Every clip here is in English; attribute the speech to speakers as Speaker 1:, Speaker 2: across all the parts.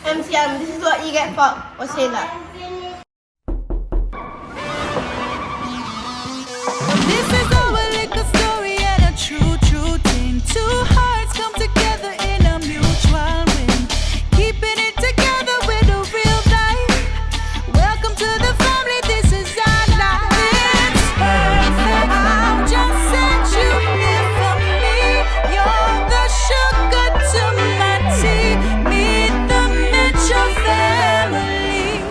Speaker 1: MCM, this is what you get for saying that.
Speaker 2: This is our little story and a true thing. Two hearts come together in a mutual win. Keeping it together with a real life. Welcome to the family, this is our life. It's perfect. I'll just set you here for me. You're the sugar to my tea. Meet the Mitchell family.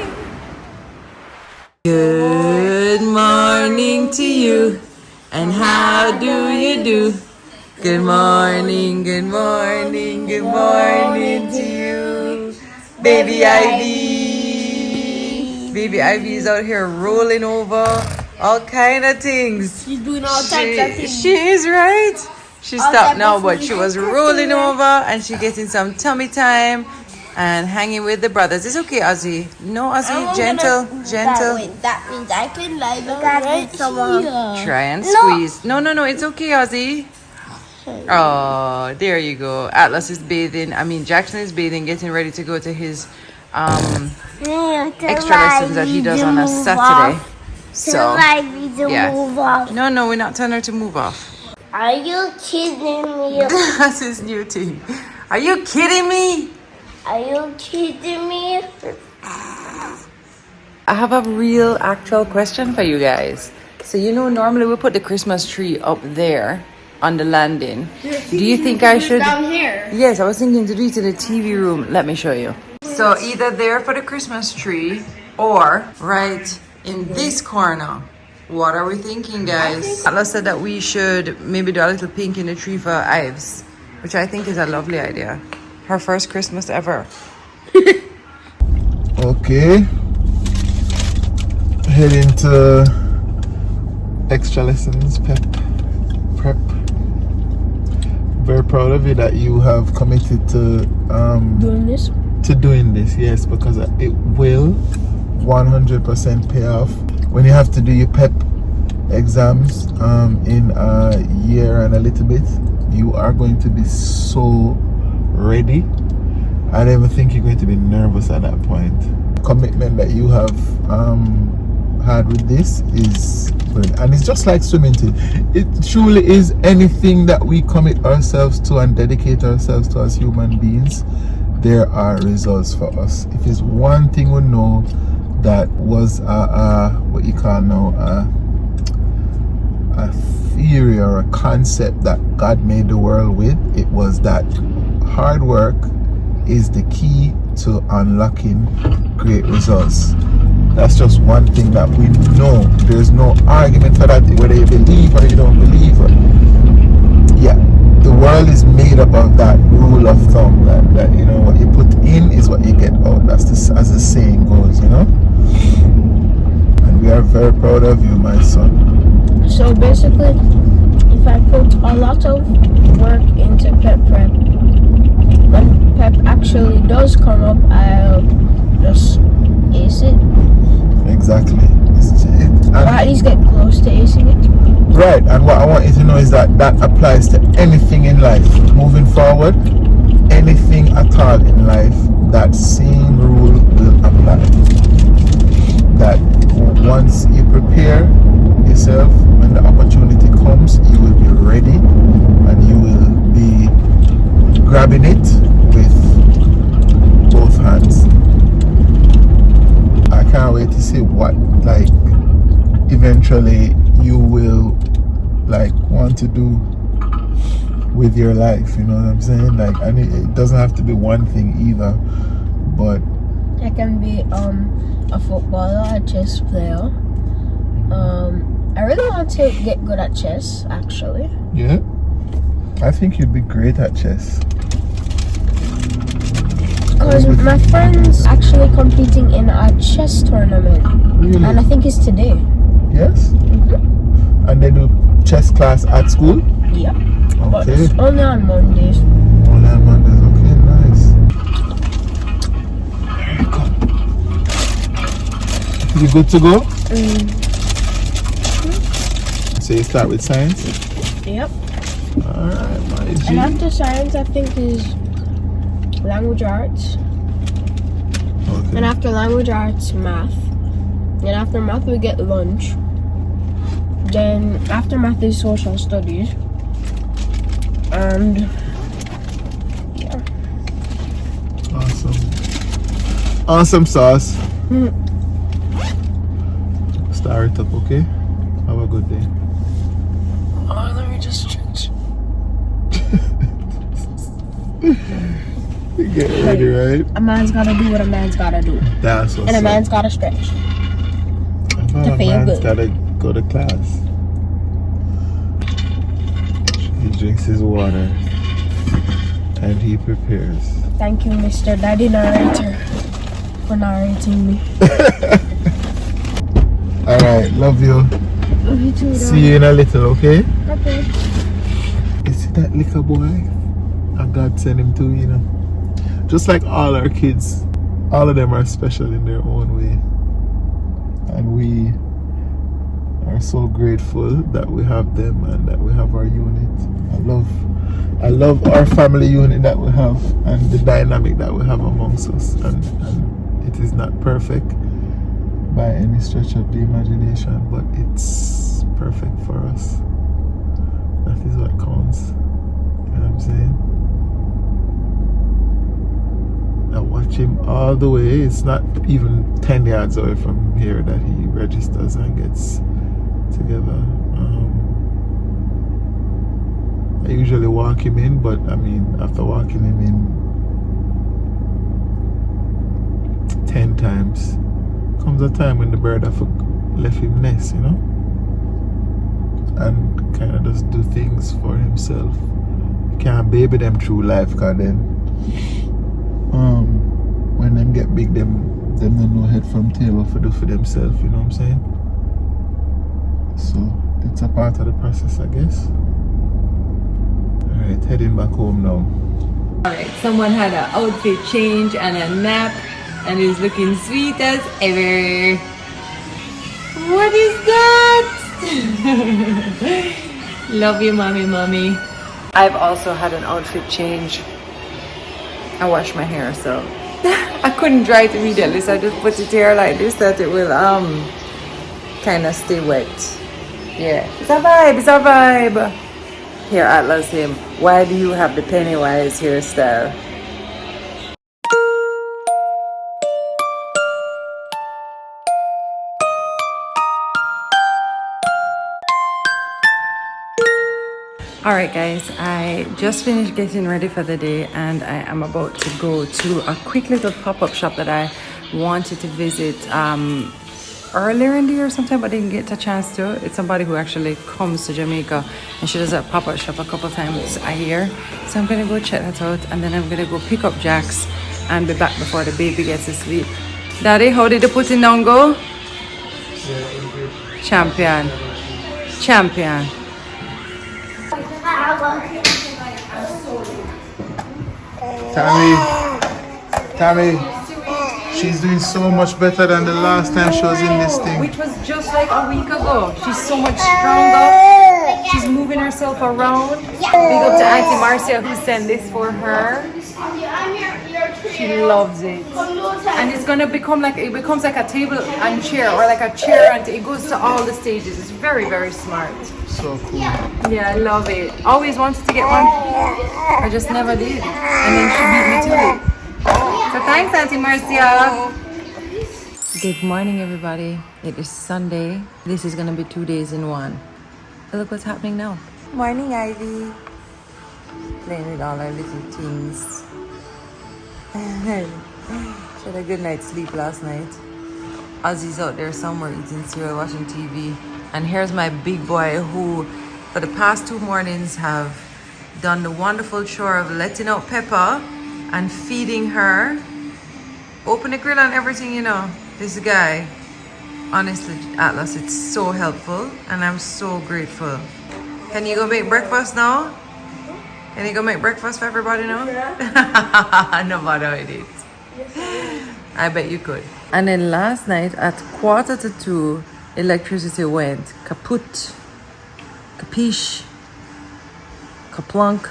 Speaker 3: Good morning to you, and how do you do? Good morning, good morning, good morning to you, baby Ivy. Baby Ivy is out here rolling over all kind of things.
Speaker 1: She's doing all types of things.
Speaker 3: She is, right? She
Speaker 1: All
Speaker 3: stopped
Speaker 1: types
Speaker 3: now,
Speaker 1: of
Speaker 3: but
Speaker 1: food.
Speaker 3: she was rolling over and she getting some tummy time and hanging with the brothers. It's okay, Ozzy. No, Ozzy, gentle.
Speaker 1: That means I can lie down right here.
Speaker 3: Try and squeeze. No, it's okay, Ozzy. Oh, there you go. Atlas is bathing. Jackson is bathing, getting ready to go to his extra lessons that he does on a Saturday. So, yeah. No, we're not telling her to move off.
Speaker 1: Are you kidding me?
Speaker 3: That's his new thing. Are you kidding me?
Speaker 1: Are you kidding me?
Speaker 3: I have a real actual question for you guys. So normally we put the Christmas tree up there on the landing. Do you think I should?
Speaker 1: Down here.
Speaker 3: Yes, I was thinking to do it in the TV room. Let me show you. So either there for the Christmas tree or right in this corner. What are we thinking, guys? Atlas said that we should maybe do a little pink in the tree for Ives, which I think is a lovely idea. Her first Christmas ever.
Speaker 4: Okay. Heading to extra lessons, prep. Very proud of you that you have committed to doing this. Yes, because it will 100% pay off. When you have to do your PEP exams in a year and a little bit, you are going to be so ready. I don't even think you're going to be nervous at that point. Commitment that you have had with this is good, and it's just like swimming too. It truly is. Anything that we commit ourselves to and dedicate ourselves to as human beings, there are results for us. If it's one thing we know that was what you call now a theory or a concept that God made the world with, it was that hard work is the key to unlocking great results. That's just one thing that we know. There's no argument for that, whether you believe or you don't believe. Yeah, the world is made up of that rule of thumb that what you put in is what you get out. That's as the saying goes, And we are very proud of you, my son.
Speaker 1: So basically, if I put a lot of work into prep, when prep actually does come up, I'll just ace it.
Speaker 4: Exactly.
Speaker 1: Or at least get close to acing it.
Speaker 4: Right, and what I want you to know is that applies to anything in life. Moving forward, anything at all in life, that same rule will apply. That once you prepare yourself, when the opportunity comes, you will be ready and you will be grabbing it with both hands. I can't wait to see what eventually you will want to do with your life, you know what I'm saying? And it doesn't have to be one thing either, but
Speaker 1: I can be a footballer, a chess player. I really want to get good at chess, actually.
Speaker 4: yeah, I think you'd be great at chess.
Speaker 1: Because my friend's actually competing in a chess tournament.
Speaker 4: Really?
Speaker 1: And I think it's today.
Speaker 4: Yes? And they do chess class at school?
Speaker 1: Yeah. But
Speaker 4: Okay.
Speaker 1: it's only on Mondays.
Speaker 4: Only on Mondays, okay, nice. You good to go? So you start with science?
Speaker 1: Yep.
Speaker 4: Alright, my G.
Speaker 1: And after science, I think is language arts.
Speaker 4: Language arts, okay, nice.
Speaker 1: And after language arts, math. And after math, we get lunch. Then after math is social studies. And yeah.
Speaker 4: Awesome sauce. Start it up, okay? Have a good day.
Speaker 1: Oh, let me just stretch.
Speaker 4: Get ready, right?
Speaker 1: A man's gotta do what a man's gotta do.
Speaker 4: That's what's
Speaker 1: And a
Speaker 4: up.
Speaker 1: man's gotta stretch.
Speaker 4: I thought
Speaker 1: to
Speaker 4: a
Speaker 1: feel
Speaker 4: man's
Speaker 1: good.
Speaker 4: gotta go to class. He drinks his water and he prepares.
Speaker 1: Thank you, Mr. Daddy Narrator, for narrating me.
Speaker 4: Alright, love you.
Speaker 1: Love you too,
Speaker 4: See you in a little, okay?
Speaker 1: Okay.
Speaker 4: You see that little boy? And God sent him to, you know. Just like all our kids, all of them are special in their own way. And we are so grateful that we have them and that we have our unit. I love our family unit that we have and the dynamic that we have amongst us. And it is not perfect by any stretch of the imagination, but it's perfect for us. That is what counts. You know what I'm saying? I watch him all the way. It's not even 10 yards away from here that he registers and gets together. I usually walk him in, but I mean, after walking him in 10 times, comes a time when the bird have left him nest, you know, and kind of just do things for himself. You can't baby them through life, cause then when them get big, them don't know head from tail what to do for themselves, you know what I'm saying? So it's a part of the process, I guess. Alright, heading back home now.
Speaker 3: Alright, someone had an outfit change and a nap and is looking sweet as ever. What is that? Love you, mommy. I've also had an outfit change. I washed my hair, so I couldn't dry it immediately, so I just put it here like this that it will kind of stay wet. Yeah, it's a vibe. Here, Atlas him. Why do you have the Pennywise hairstyle? Alright guys, I just finished getting ready for the day and I am about to go to a quick little pop-up shop that I wanted to visit earlier in the year sometime, but didn't get a chance to. It's somebody who actually comes to Jamaica and she does a pop-up shop a couple times a year. So I'm gonna go check that out and then I'm gonna go pick up Jax and be back before the baby gets to sleep. Daddy, how did the putting down go? Champion.
Speaker 4: Tami, she's doing so much better than the last time she was in this thing.
Speaker 3: Which was just like a week ago. She's so much stronger. She's moving herself around. Big up to Auntie Marcia who sent this for her. She loves it. And it's gonna become like, it becomes like a table and chair or like a chair and it goes to all the stages. It's very, very smart.
Speaker 4: So cool.
Speaker 3: Yeah, I love it. Always wanted to get one. I just never did. And then she beat me to it. So thanks, Auntie Marcia. Good morning, everybody. It is Sunday. This is gonna be 2 days in one. But look what's happening now. Morning, Ivy. Playing with all our little things. She had a good night's sleep last night. Ozzy's out there somewhere eating cereal, watching TV. And here's my big boy who, for the past 2 mornings, have done the wonderful chore of letting out Peppa and feeding her. Open the grill and everything, you know. This guy, honestly, Atlas, it's so helpful and I'm so grateful. Can you go make breakfast now? Can you go make breakfast for everybody now? No matter how it is. I bet you could. And then last night at 1:45, electricity went kaput, capiche, kaplunk.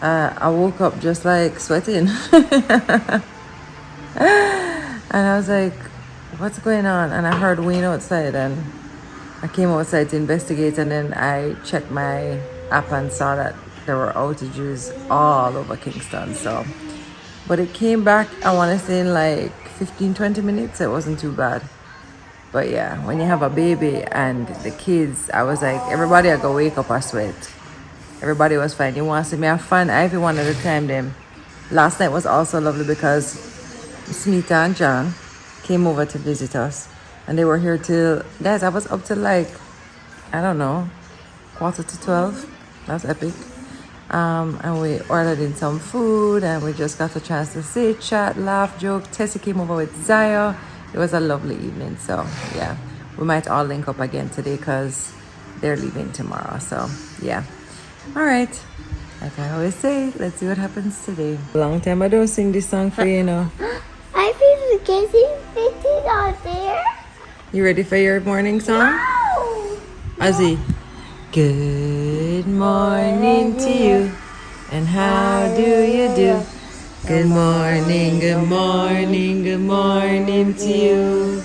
Speaker 3: I woke up just like sweating. And I was like, what's going on? And I heard Wayne outside, and I came outside to investigate, and then I checked my app and saw that there were outages all over Kingston. So, but it came back, I want to say in like 15-20 minutes. It wasn't too bad. But yeah, when you have a baby and the kids, I was like, everybody I go wake up, I sweat. Everybody was fine. You want to see me have fun? Every one at a time them. Last night was also lovely because Smita and John came over to visit us. And they were here till, guys, I was up till like, I don't know, 11:45. That's epic. And we ordered in some food and we just got a chance to sit, chat, laugh, joke. Tessie came over with Zaya. It was a lovely evening. So yeah, we might all link up again today because they're leaving tomorrow. So yeah. All right. Like I always say, let's see what happens today. Long time I don't sing this song for you, know.
Speaker 5: I feel getting fitted out there.
Speaker 3: You ready for your morning song?
Speaker 5: Oh.
Speaker 3: Ozzy. Good morning to you. And how do you do? Good morning, good morning, good morning to you.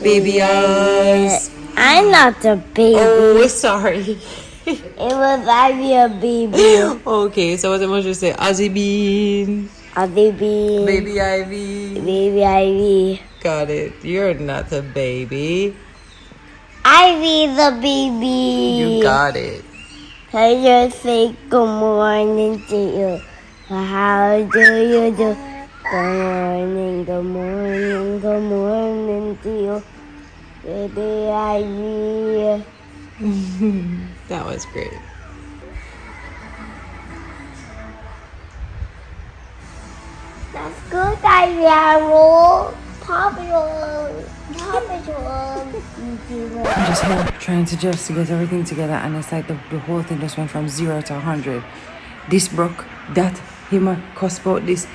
Speaker 3: Baby Oz.
Speaker 5: I'm not a baby.
Speaker 3: Oh, sorry.
Speaker 5: It was Ivy a baby.
Speaker 3: Okay, so what am I supposed to say? Ozzy Bean.
Speaker 5: A baby.
Speaker 3: Baby Ivy.
Speaker 5: Baby Ivy.
Speaker 3: Got it. You're not a baby.
Speaker 5: Ivy's a baby.
Speaker 3: You got it.
Speaker 5: I just say good morning to you. How do you do? Good morning, good morning, good morning to you. Baby Ivy.
Speaker 3: That was great.
Speaker 5: That's good, Ivy. I roll. Papa roll. Papa roll.
Speaker 3: I'm just here trying to get everything together, and it's like the whole thing just went from 0 to 100. This broke, that, him a cuss about this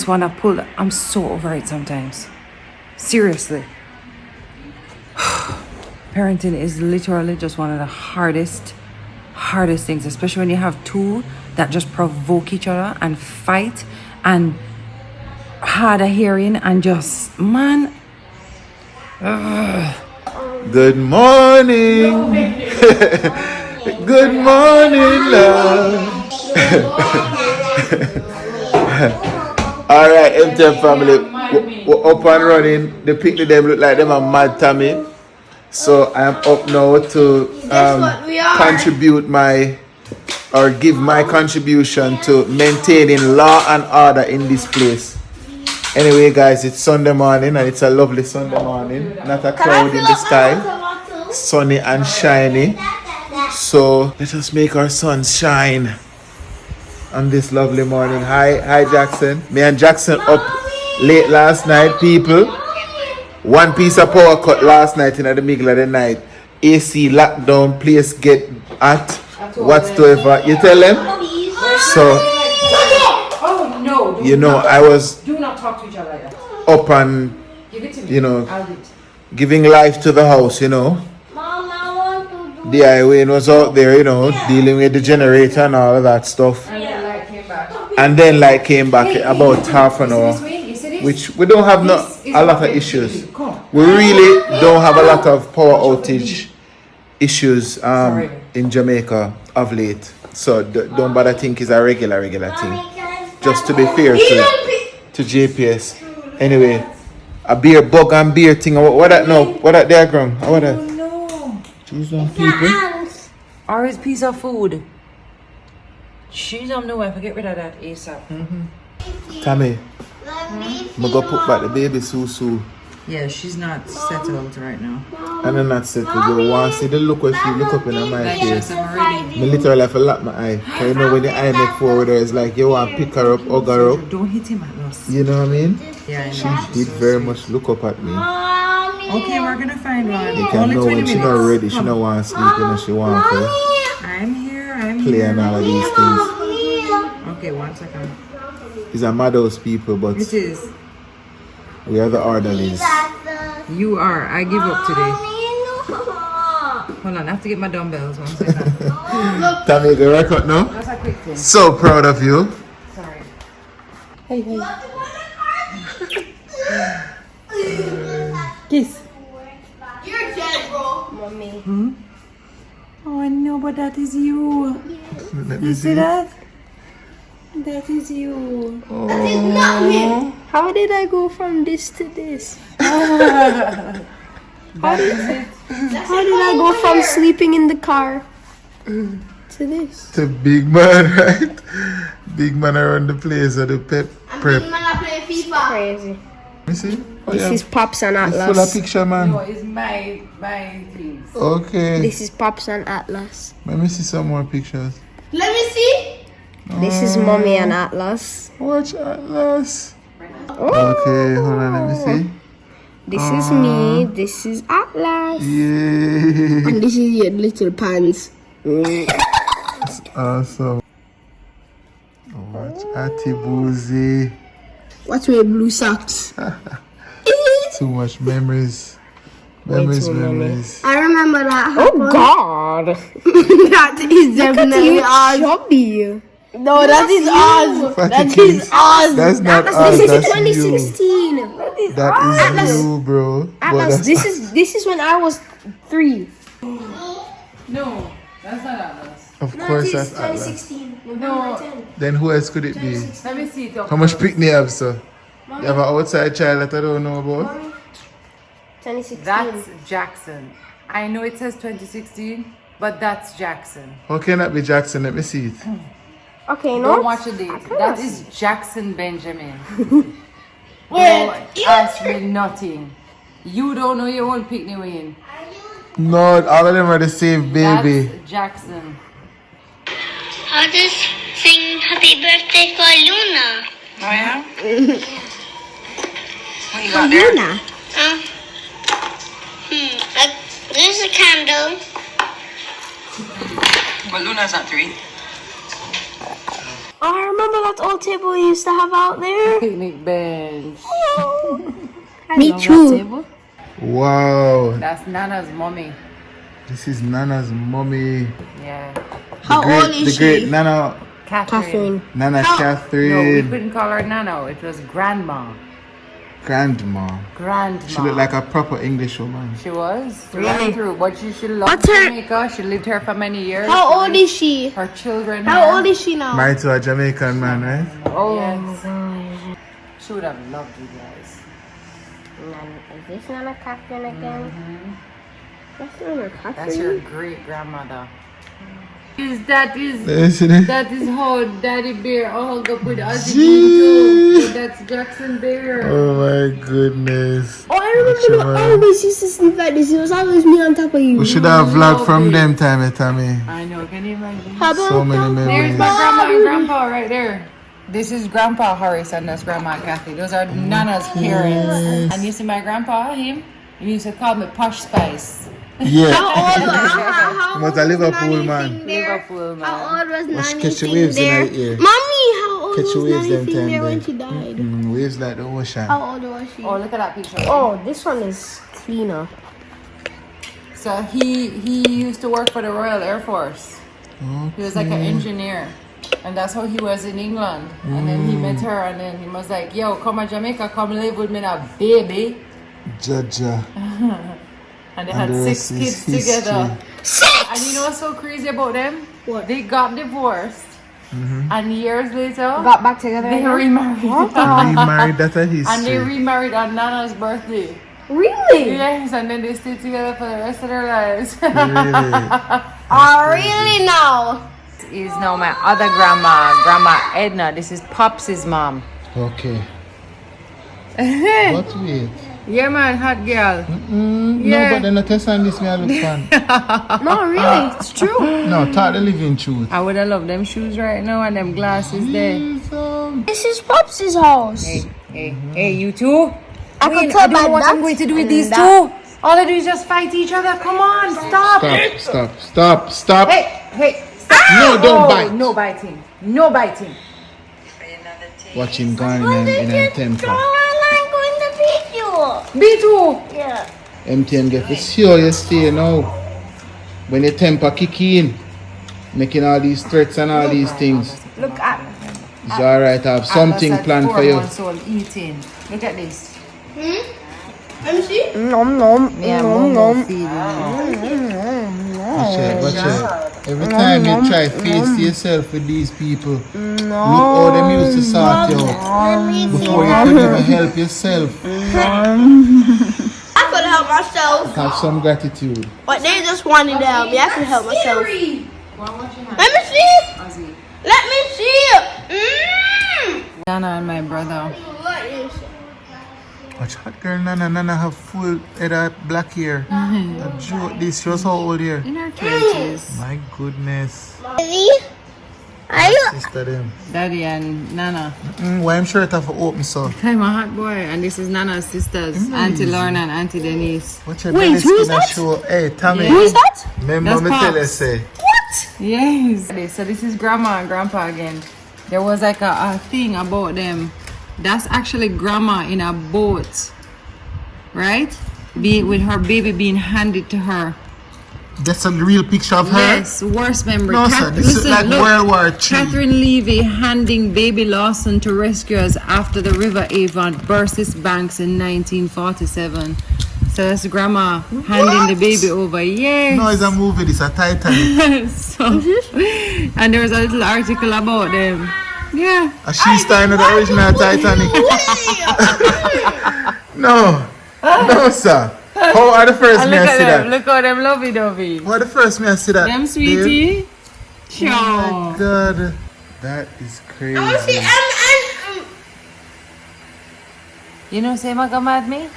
Speaker 3: one I pulled. I'm so over it sometimes. Seriously. Parenting is literally just one of the hardest things, especially when you have two that just provoke each other and fight and hard of hearing and just, man.
Speaker 4: Good morning. Good morning, love. All right, MTM family, we're up and running. The picnic them look like them are mad Tami. So I'm up now to contribute give my contribution to maintaining law and order in this place. Anyway, guys, it's Sunday morning and it's a lovely Sunday morning. Not a cloud in the sky. Sunny and shiny. So let us make our sun shine on this lovely morning. Hi Jackson. Me and Jackson up late last night, people. One piece of power cut last night in the middle of the night. AC lockdown, place get at whatsoever. You tell them? So, you know, I was up and, you know, giving life to the house, you know. The highway was out there, you know, dealing with the generator and all of that stuff. And then light came back about half an hour. Which we don't have a lot of issues. We really don't have a lot of power outage issues in Jamaica of late. So don't bother think it's a regular thing. Just to be fair to JPS. Anyway, a beer bug and beer thing. What that now? What that diagram? What that?
Speaker 3: No.
Speaker 4: Choose on people.
Speaker 3: Or his piece of food. She's on the way. Get rid of that ASAP.
Speaker 4: Tami. I'm going to put back the baby Susu.
Speaker 3: Yeah, she's not settled right now.
Speaker 4: And I'm not settled. You want to see the look when she look up in my face. I literally have to lock my eye. Because you know when the eye make forward, it's like you want to pick her up, hug her up.
Speaker 3: Don't hit him at us.
Speaker 4: You know what I mean?
Speaker 3: Yeah, I know.
Speaker 4: She did very much look up at me.
Speaker 3: Okay, we're going to find one.
Speaker 4: You can know when she's not ready. She don't want to sleep and she want to
Speaker 3: I'm here.
Speaker 4: play and all of these things.
Speaker 3: Okay, 1 second.
Speaker 4: These are Madhouse people, but
Speaker 3: It is.
Speaker 4: we are the orderlies.
Speaker 3: You are. I give up today. Hold on, I have to get my dumbbells 1 second.
Speaker 4: Tami, the record now?
Speaker 3: That's a quick thing.
Speaker 4: So proud of you.
Speaker 3: Sorry.
Speaker 4: Oh
Speaker 3: Kiss.
Speaker 1: You're dead, bro. Mommy.
Speaker 3: Oh no, but that is you.
Speaker 4: Let me
Speaker 3: You see that? That is you.
Speaker 1: That is not me. How did I go from this to this?
Speaker 3: That is it.
Speaker 1: How did I go from sleeping in the car to this?
Speaker 4: It's a big man, right? Big man around the place of the prep.
Speaker 1: Man, I play FIFA. Crazy.
Speaker 4: You see? Oh,
Speaker 1: This is Pops and
Speaker 4: it's full of
Speaker 1: Atlas.
Speaker 4: picture, man.
Speaker 3: No, it's my things.
Speaker 4: Okay.
Speaker 1: This is Pops and Atlas.
Speaker 4: Let me see some more pictures.
Speaker 1: Let me see. This is Mommy and Atlas.
Speaker 4: Watch Atlas. Okay, hold on, let me see.
Speaker 1: This is me. This is Atlas.
Speaker 4: Yay.
Speaker 1: And this is your little pants.
Speaker 4: That's awesome. Watch Ati Boozy.
Speaker 1: What's my blue socks?
Speaker 4: Too much memories. Memories.
Speaker 1: I remember that. Oh God. That is definitely ours. Chubby. No, that is ours. That is ours.
Speaker 4: That's not
Speaker 1: Atlas,
Speaker 4: us.
Speaker 1: this is
Speaker 4: That's
Speaker 1: 2016.
Speaker 4: you. That is you, bro. But
Speaker 1: Atlas,
Speaker 4: that's-
Speaker 1: this is when I was 3.
Speaker 3: No, that's not Atlas.
Speaker 4: Of course, that's Atlas.
Speaker 1: 2016.
Speaker 3: No.
Speaker 4: Then who else could it be?
Speaker 3: Let me see it.
Speaker 4: How much picnic you have, sir? You have an outside child that I don't know about?
Speaker 1: 2016.
Speaker 3: That's Jackson. I know it says 2016, but that's Jackson.
Speaker 4: How can that be Jackson? Let me see it.
Speaker 1: Okay,
Speaker 3: Don't
Speaker 1: no.
Speaker 3: watch the date. That is Jackson Benjamin.
Speaker 1: Wait,
Speaker 3: Don't ask me nothing. You don't know your own picnic win.
Speaker 4: No, all of them are the same baby.
Speaker 3: That's Jackson.
Speaker 5: I'll just sing happy birthday for Luna.
Speaker 3: Oh yeah? What you got there?
Speaker 1: Luna.
Speaker 5: There's a candle.
Speaker 3: But Luna's not 3.
Speaker 1: Oh, I remember that old table we used to have out there.
Speaker 3: Picnic bench.
Speaker 1: Me too.
Speaker 4: Wow.
Speaker 3: That's Nana's mommy.
Speaker 4: This is Nana's mommy.
Speaker 3: Yeah.
Speaker 1: How old is
Speaker 4: The
Speaker 1: she?
Speaker 4: great Nana.
Speaker 3: Catherine.
Speaker 4: Nana
Speaker 3: No, we
Speaker 4: Catherine.
Speaker 3: couldn't call her Nana. It was Grandma.
Speaker 4: Grandma.
Speaker 3: Grandma.
Speaker 4: She looked like a proper English woman.
Speaker 3: She was.
Speaker 1: Really?
Speaker 3: Through, but she loved
Speaker 1: What's her-
Speaker 3: Jamaica. She lived here for many years.
Speaker 1: How old is she?
Speaker 3: Her children.
Speaker 1: How old is she now?
Speaker 4: Married to a Jamaican man, right?
Speaker 3: Oh, yes. She would have loved you guys.
Speaker 1: Is this Nana Catherine again? That's Nana Catherine.
Speaker 3: That's your great grandmother. That is
Speaker 4: Listen, eh?
Speaker 3: that is how Daddy Bear all up with Ozzy too. That's Jackson Bear.
Speaker 4: Oh my goodness.
Speaker 1: Oh, I remember when I always used to sleep like this. It was always me on top of you.
Speaker 4: We should have vlogged from them time, Tami.
Speaker 3: I know, can you imagine?
Speaker 1: How about
Speaker 4: So many
Speaker 1: that?
Speaker 3: There's
Speaker 4: memories.
Speaker 3: my grandma and grandpa right there. This is Grandpa Horace and that's Grandma Kathy. Those are Nana's parents. And you see my grandpa, him, he used to call me Posh Spice.
Speaker 4: Yeah.
Speaker 1: How
Speaker 4: But a Liverpool man.
Speaker 3: Liverpool, man.
Speaker 1: How old was
Speaker 4: Watch
Speaker 1: Nanny
Speaker 4: catch the
Speaker 1: thing
Speaker 4: waves in
Speaker 1: there?
Speaker 4: her ear.
Speaker 1: Mommy, how old
Speaker 4: Catch the
Speaker 1: was
Speaker 4: waves
Speaker 1: Nanny
Speaker 4: them
Speaker 1: thing
Speaker 4: time
Speaker 1: there when
Speaker 4: there.
Speaker 1: she died?
Speaker 4: Waves like the ocean.
Speaker 1: How old was she?
Speaker 3: Oh, look at that picture.
Speaker 1: Oh, this one is cleaner.
Speaker 3: So he used to work for the Royal Air Force. He was like an engineer. And that's how he was in England. And then he met her and then he was like, yo, come to Jamaica, come live with me now, baby.
Speaker 4: Jaja.
Speaker 3: And they
Speaker 4: And
Speaker 3: had
Speaker 4: the
Speaker 3: 6
Speaker 4: rest is
Speaker 3: kids
Speaker 4: history.
Speaker 3: together.
Speaker 1: 6!
Speaker 3: And you know what's so crazy about them?
Speaker 1: What?
Speaker 3: They got divorced. And years later,
Speaker 1: Got back together
Speaker 3: they
Speaker 1: again?
Speaker 3: remarried.
Speaker 4: Remarried, that's a
Speaker 3: And they
Speaker 4: history.
Speaker 3: remarried on Nana's birthday.
Speaker 1: Really?
Speaker 3: Yes, and then they stayed together for the rest of their lives.
Speaker 4: Really?
Speaker 1: Oh, really now?
Speaker 3: Is now my other grandma, Grandma Edna. This is Pops' mom.
Speaker 4: Okay. What wait?
Speaker 3: Yeah, man, hot girl.
Speaker 4: No,
Speaker 3: Yeah.
Speaker 4: but then I test on this, me I look fun.
Speaker 1: No, really, it's true.
Speaker 4: No, talk the living truth.
Speaker 3: I would have loved them shoes right now and them glasses there.
Speaker 1: This is Pops' house.
Speaker 3: Hey, you two.
Speaker 1: I
Speaker 3: Wait,
Speaker 1: can tell
Speaker 3: I don't
Speaker 1: by
Speaker 3: know what
Speaker 1: that
Speaker 3: I'm going to do with
Speaker 1: and
Speaker 3: these
Speaker 1: that.
Speaker 3: two. All I do is just fight each other. Come on, stop.
Speaker 4: Stop.
Speaker 3: Hey, stop.
Speaker 4: No, don't
Speaker 3: Oh,
Speaker 4: bite.
Speaker 3: No biting. No biting.
Speaker 4: Watch him going in a temper.
Speaker 5: I'm going to beat you.
Speaker 3: Me too.
Speaker 5: Yeah.
Speaker 4: MTN get to see how you stay now. When your temper kick in, making all these threats and all these things.
Speaker 3: Look at
Speaker 4: It's alright, I have something
Speaker 3: Atlas at
Speaker 4: planned
Speaker 3: 4
Speaker 4: for you.
Speaker 3: months old eating. Look at this.
Speaker 1: Let me see.
Speaker 5: Nom nom.
Speaker 3: Yeah,
Speaker 5: nom
Speaker 3: Momo
Speaker 5: nom.
Speaker 3: feeding you.
Speaker 4: Watch it. Every time you try face to yourself with these people, look how them used to sort you out before you could even help yourself.
Speaker 1: I could help myself,
Speaker 4: Have some gratitude.
Speaker 1: but they just wanted to help me. I could help myself. Let me see. Let me see.
Speaker 3: Nana and my brother.
Speaker 4: Watch hot girl Nana have full head of black hair. A joke this, she was how old here?
Speaker 3: In her 20s.
Speaker 4: My goodness.
Speaker 5: Daddy, are you?
Speaker 4: Sister them.
Speaker 3: Daddy and Nana.
Speaker 4: Why I'm sure it have open so.
Speaker 3: I'm a hot boy, and this is Nana's sisters, Auntie Lorna and Auntie Denise.
Speaker 4: Watch your belly skin show. Hey, Tami.
Speaker 3: Who is
Speaker 5: that?
Speaker 4: Remember
Speaker 3: That's
Speaker 4: me tell you
Speaker 3: Pops.
Speaker 4: say.
Speaker 3: Yes. So this is Grandma and Grandpa again. There was like a thing about them. That's actually Grandma in a boat, right? With her baby being handed to her.
Speaker 4: That's a real picture of her?
Speaker 3: Yes, worst memory.
Speaker 4: No, sir. This is like World War III.
Speaker 3: Catherine Levy handing baby Lawson to rescuers after the River Avon burst its banks in 1947. So that's Grandma handing the baby over. Yes.
Speaker 4: No, it's a movie. It's a Titanic.
Speaker 3: So, and there was a little article about them. Yeah.
Speaker 4: She's starring in the original Titanic. No, sir. How are the first
Speaker 3: And
Speaker 4: me I
Speaker 3: look
Speaker 4: see
Speaker 3: at them.
Speaker 4: that?
Speaker 3: Look at them lovey-dovey.
Speaker 4: How are the first me I see that?
Speaker 3: Them
Speaker 4: Dave?
Speaker 3: sweetie. Sure.
Speaker 4: Oh my God, that is crazy.
Speaker 3: You know, say my mad me.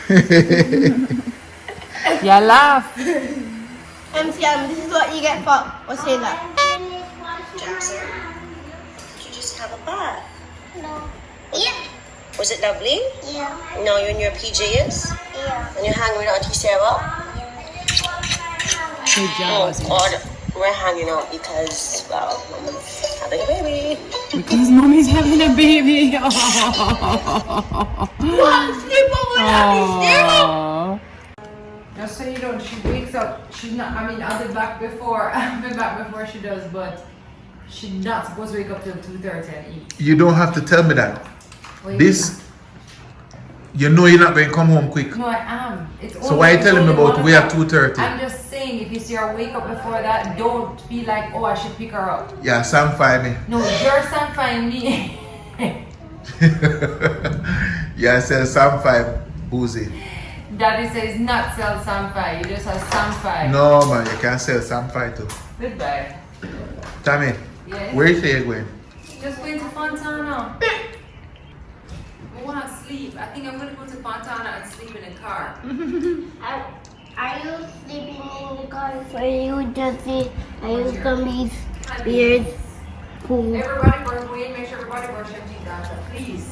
Speaker 3: You laugh.
Speaker 1: this is what you get for saying that.
Speaker 6: Jackson, did you just have a bath?
Speaker 5: No. Yeah.
Speaker 6: Was it lovely?
Speaker 5: Yeah.
Speaker 6: No, you're in your PJs?
Speaker 5: Yeah.
Speaker 6: And you're hanging with Auntie Sarah?
Speaker 3: Good
Speaker 6: Oh,
Speaker 3: job.
Speaker 6: God. We're hanging out because, well, Mama's having a baby.
Speaker 3: Because mommy's having a baby. Oh. Just so you know, she wakes up. She's not. I mean, I'll be back before. I'll be back before she does, but she's not supposed to wake up till 2:30 and eat.
Speaker 4: You don't have to tell me that.
Speaker 3: Well,
Speaker 4: This, you know you're not going to come home quick.
Speaker 3: No, I am. It's
Speaker 4: So why are you telling me about we at 2:30?
Speaker 3: I'm just saying, if you see her wake up before that, don't be like, oh, I should pick her up.
Speaker 4: Yeah, Sam find me.
Speaker 3: No, your son find me.
Speaker 4: Yeah, I said Sam 5 boozy.
Speaker 3: Daddy says not sell Samfi. You just have Samfi.
Speaker 4: No man, you can't sell Sam 5 too.
Speaker 3: Goodbye.
Speaker 4: Tami,
Speaker 3: Yes.
Speaker 4: where you say you're going?
Speaker 3: Just going to Fontana. I want to sleep. I think I'm going to go to Fontana and sleep in a car.
Speaker 5: Are you sleeping in the car? Or you just see? Are you gonna be weird? Pool.
Speaker 3: Everybody brush, make sure everybody brush their teeth after, please.